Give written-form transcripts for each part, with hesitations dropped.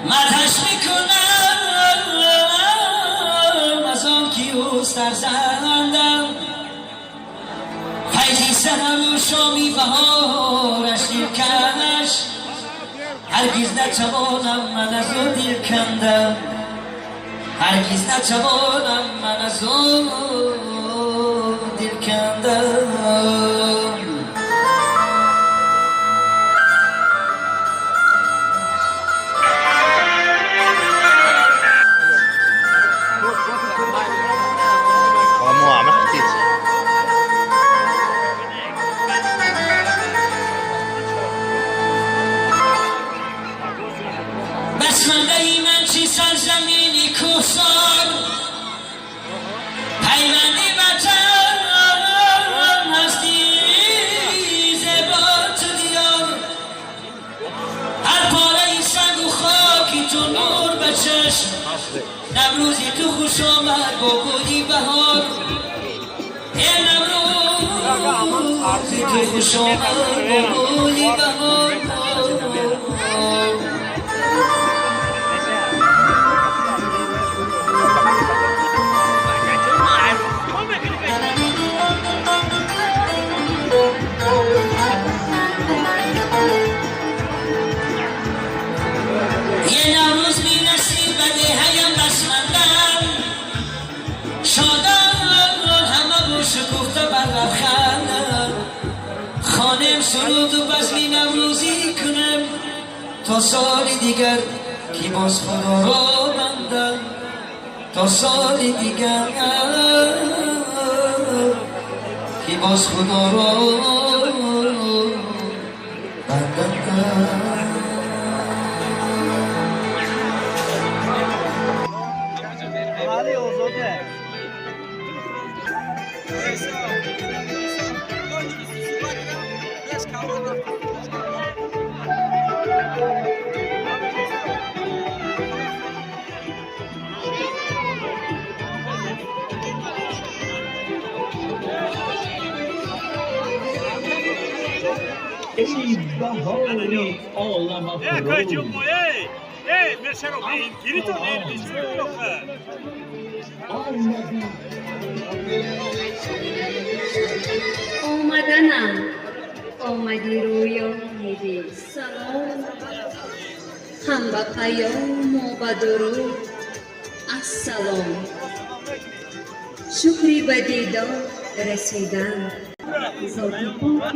مدحش میکنم از آن کیوست فرزندم فیضی سحر و شامی بهارش دلکش هرگز نتوانم من از او دل کندم هرگز نتوانم من از او دل کندم بسمنده من چی سرزمینی کوهسار پیوندی وطن هستی زیبا تو دیار هر پاره سنگ و خاکی تو نور به چشم نوروزی تو خوش آمد با بودی بهار نوروزی تو خوش آمد با بودی بهار یه نوروز میرسید به دهه‌ام بسمندم شادان همه با شکوفته بر لبخندم خانم سرود و بزمی نوروزی کنم تا سال دیگر که باز خدا را بندم تا سال دیگر که باز خدا را بندم ای بهاری عالم افروز آمدنم آمدی رویا میدی سلام هم به پیام و به درود السلام شکری به دیدار رسیدن ذات پاک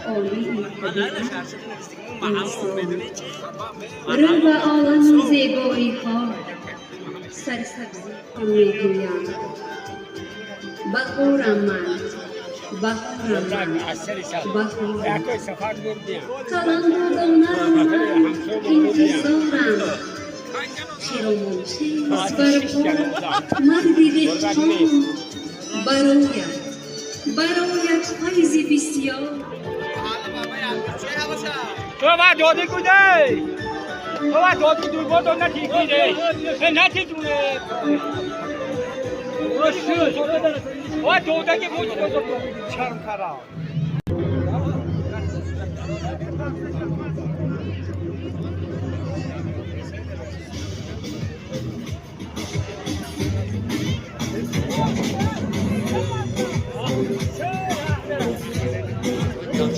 عالی طبیعت انسان رو به عالم زیبایی ها سرسبزی ها میگویند بهارم من بهارم من بهارم کلند و دانرم من انتظارم چرا چیز بر پا مردی دهقان برایت فیضی بسیار تو باید داده کنه تو باید داده دور با دو نتی کنه نتی دونه باید داده که بود چرم خراب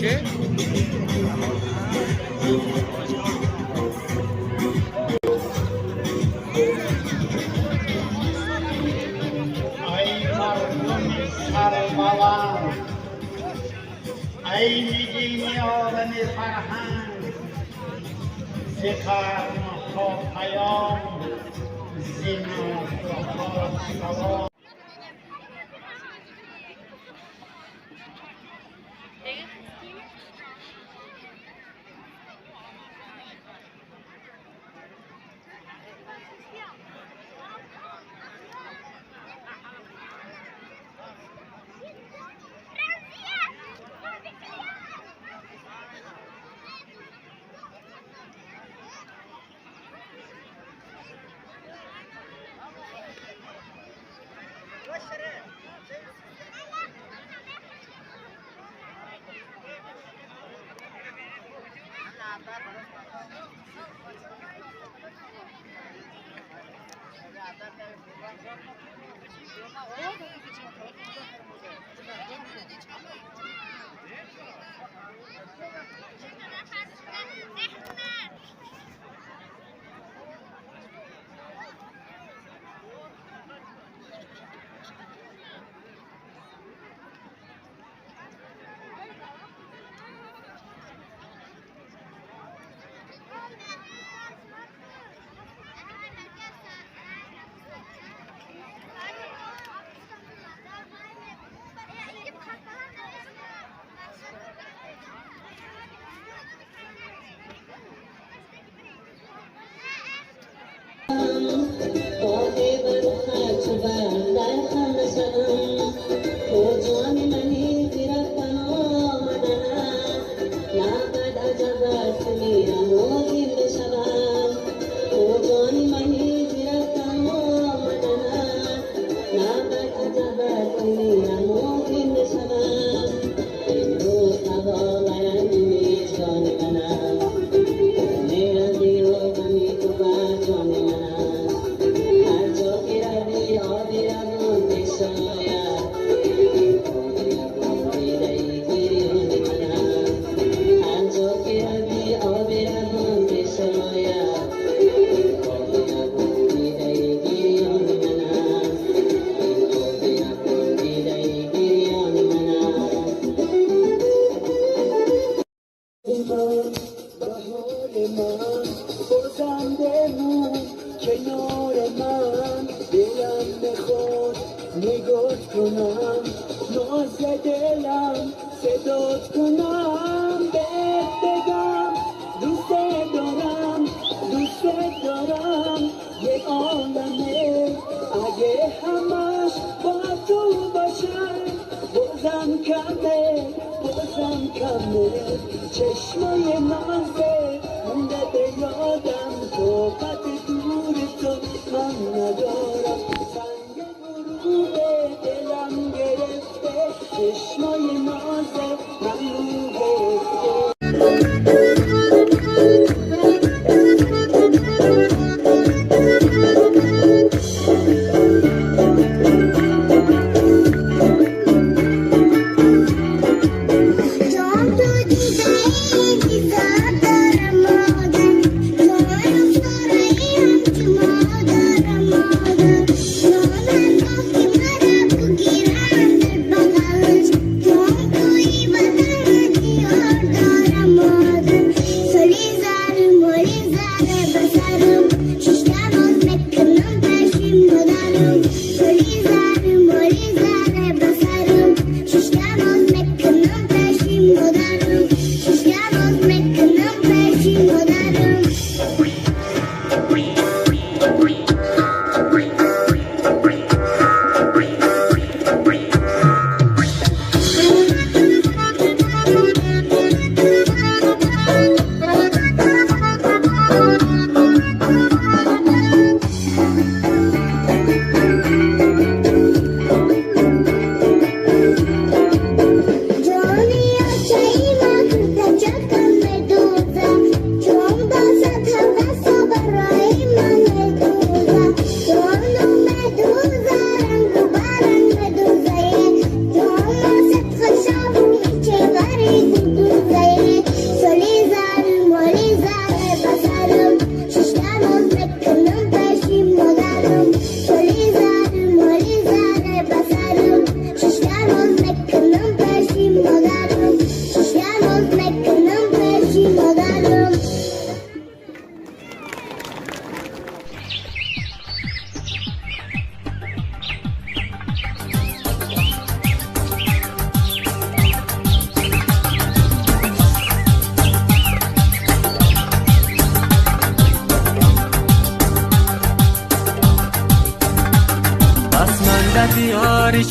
چه؟ ای نگین آرم فرهنگ سفر تا پیام زینا و سلام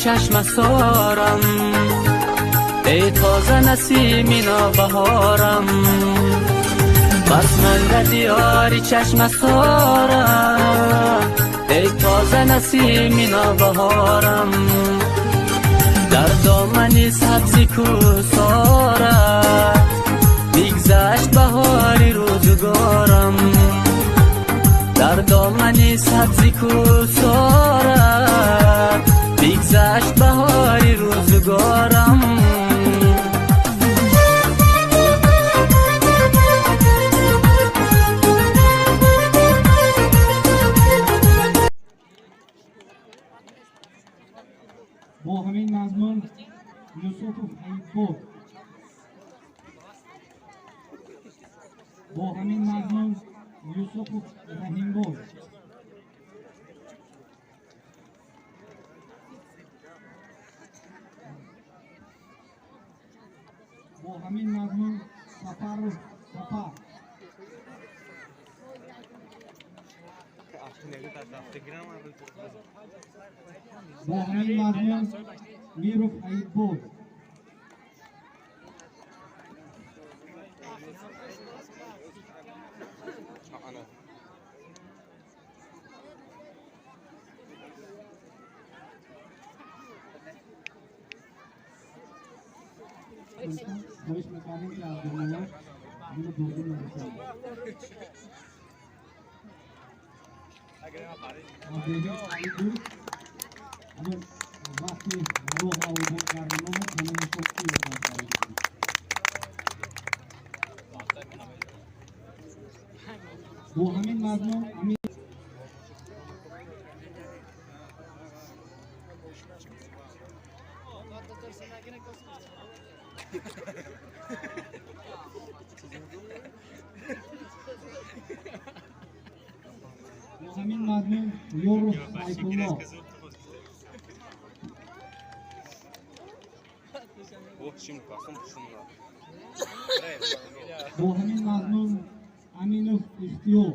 چشم سارم ای تازه نسیمینا بهارم بس من دیاری چشم سارم ای تازه نسیمینا بهارم در دامنی سبزی کوسارت بگذشت بهاری روزگارم در دامنی سبزی کوسارت بگذشت بهاری روزگارم با همین مضمون یوسف حیب‌پور با همین مضمون یوسف رحیم‌پور با همین مضمون سفر با همین مضمون میروف ایوب خواهش میکنیم که از دنیا اینو دوزی نرسیم آبیدی سعید بود اما وقتی روح آوبون کردن ما کنیم شکتی بکنیم با همین مضمون همین همین مضمون یورو سیف الله با همین مضمون امینوف اختیو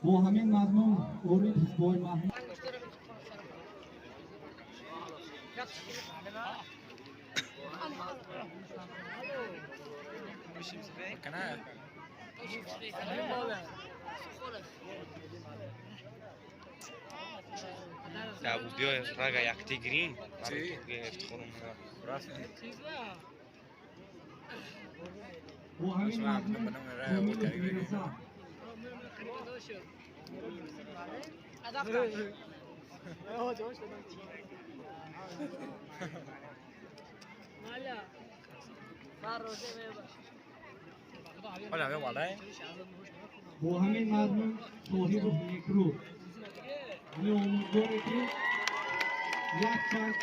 با همین مضمون اورید بای محمود Davuz bia raga yakti green. Eftixorum راست. با همین مضمون امید میرسا حالا بیا بالا. با همین مضمون توحید نیکرو همین امیدواره که یک چند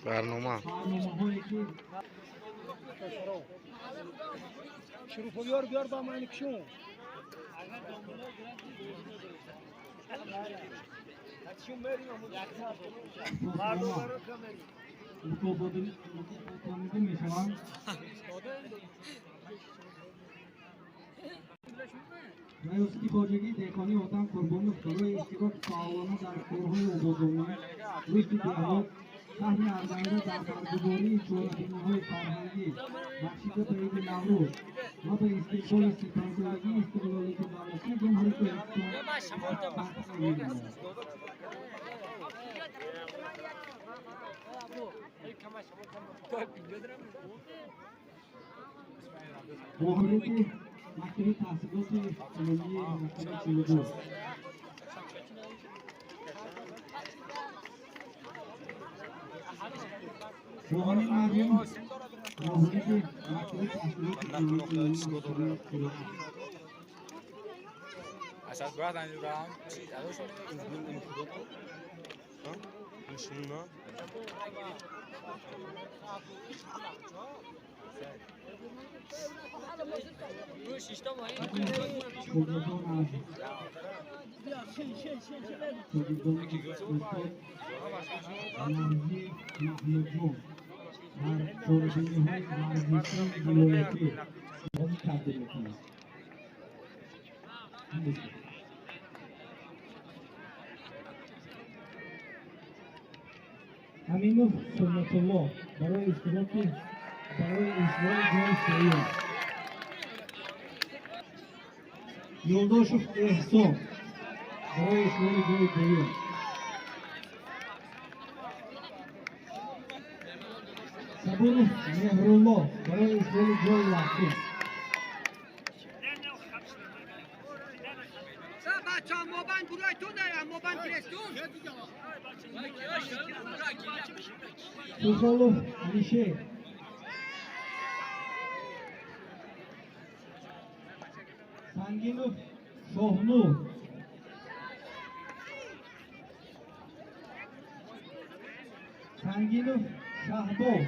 برنامه هایی که شروع بیار با من کشون. میشوند رئیسی خواجگی دهقانی وطن قربانی برای اشتراک فعالانه در کارهای آبادانی رشد دیهات سهم ارزنده در برگزاری شورای‌های فرهنگی بخشیده به عید نوروز و به استقبال ستم‌سالگی استقلالی دولتی جمهوری اسلامی می‌نماید. با حضرت مکتب تحصیلات عمومی مکتب 42 با همین مضمون حضرت مکتب تحصیلات عمومی مکتب 42 اساس بعد عن ابراهيم ادوش من نشونا امینوف سنت الله برای اشتراک برای اجرای جای سیاه یولداشوف احسان برای اجرای جای دیگه صبورov مهرالله برای اجرای جای لحظه بچه ها موبند برای تو دارم موبند فرستون توخالوف علیشه سنگینوف شاهنور سنگینوف شهباز،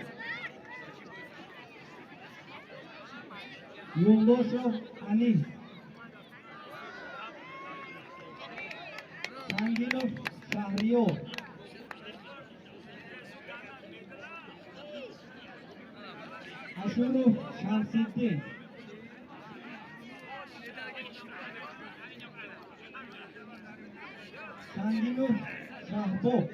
یولداشوف انیس، سنگینوف شهریار، اشورov شمس‌الدین، سنگینوف شهباب،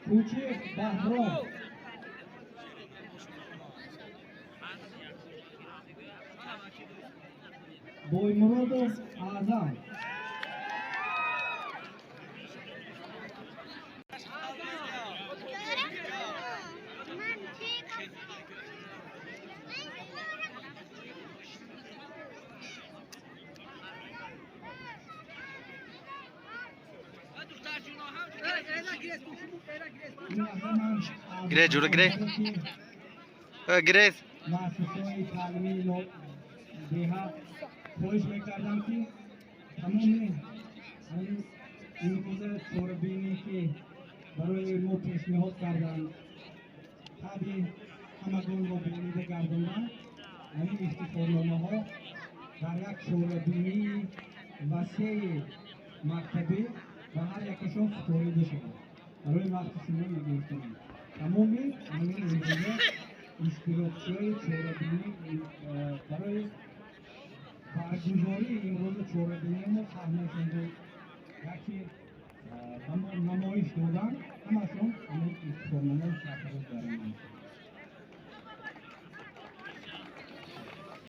کوچک بهرام، بویمرادov اعظم، گریز جلو گریز گریز مؤسسه‌های تعلیمی دیهات خواهش می‌کردم که تمام این روز چهاربینی که برای ما پیشنهاد کردند طبعی همگان را بینیده گرداندن همین افتخارنامه‌ها در یک چهاربینی وسیع مکتبی و هر یکشان سپاریده شده. برای وقت شما می‌گذارم تمامی همین روزها اشتراکچی‌های چهاربینی برای برگزاری این روز چهاربینی ما سهمشون رو یکی نمایش دادن همشون همین افتخارنامه ثبت دارن.